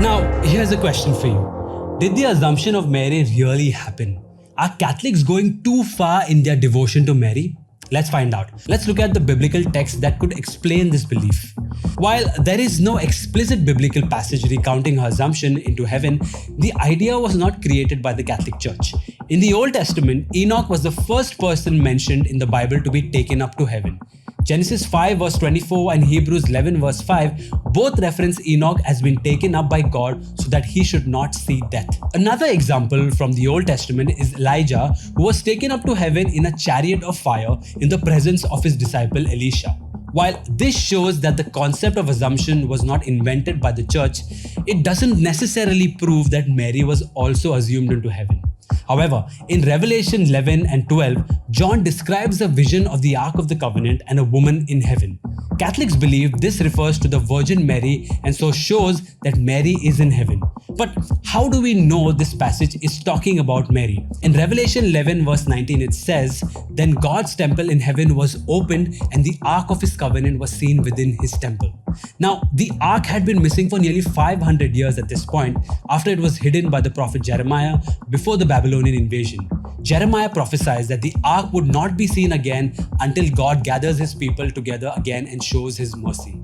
Now, here's a question for you. Did the assumption of Mary really happen? Are Catholics going too far in their devotion to Mary? Let's find out. Let's look at the biblical text that could explain this belief. While there is no explicit biblical passage recounting her assumption into heaven, the idea was not created by the Catholic Church. In the Old Testament, Enoch was the first person mentioned in the Bible to be taken up to heaven. Genesis 5 verse 24 and Hebrews 11 verse 5 both reference Enoch as being taken up by God so that he should not see death. Another example from the Old Testament is Elijah, who was taken up to heaven in a chariot of fire in the presence of his disciple Elisha. While this shows that the concept of assumption was not invented by the church, it doesn't necessarily prove that Mary was also assumed into heaven. However, in Revelation 11 and 12, John describes a vision of the Ark of the Covenant and a woman in heaven. Catholics believe this refers to the Virgin Mary and so shows that Mary is in heaven. But how do we know this passage is talking about Mary? In Revelation 11 verse 19 it says, "Then God's temple in heaven was opened and the Ark of his covenant was seen within his temple." Now, the Ark had been missing for nearly 500 years at this point after it was hidden by the prophet Jeremiah before the Babylonian invasion. Jeremiah prophesies that the Ark would not be seen again until God gathers his people together again and shows his mercy.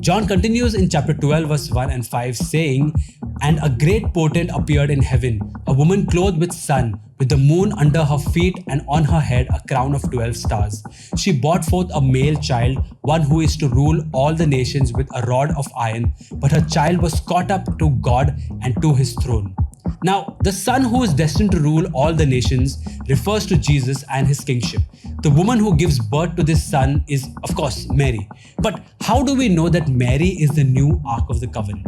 John continues in chapter 12 verse 1 and 5 saying, "And a great portent appeared in heaven, a woman clothed with sun, with the moon under her feet and on her head a crown of 12 stars. She brought forth a male child, one who is to rule all the nations with a rod of iron, but her child was caught up to God and to his throne." Now, the son who is destined to rule all the nations refers to Jesus and his kingship. The woman who gives birth to this son is, of course, Mary. But how do we know that Mary is the new Ark of the Covenant?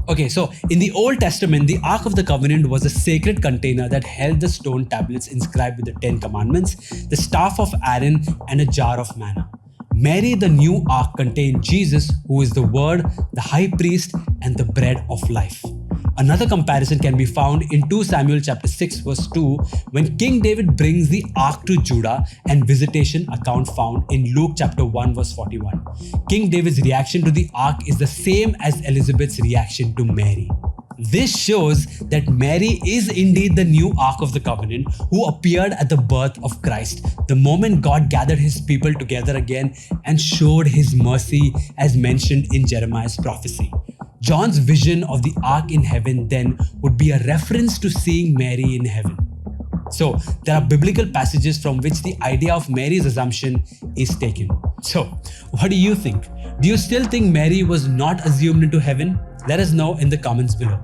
Okay, so in the Old Testament, the Ark of the Covenant was a sacred container that held the stone tablets inscribed with the 10 Commandments, the staff of Aaron, and a jar of manna. Mary, the new Ark, contained Jesus, who is the Word, the High Priest, and the Bread of Life. Another comparison can be found in 2 Samuel chapter 6 verse 2 when King David brings the Ark to Judah and visitation account found in Luke chapter 1 verse 41. King David's reaction to the Ark is the same as Elizabeth's reaction to Mary. This shows that Mary is indeed the new Ark of the Covenant who appeared at the birth of Christ, the moment God gathered his people together again and showed his mercy as mentioned in Jeremiah's prophecy. John's vision of the Ark in heaven then would be a reference to seeing Mary in heaven. So, there are biblical passages from which the idea of Mary's assumption is taken. So, what do you think? Do you still think Mary was not assumed into heaven? Let us know in the comments below.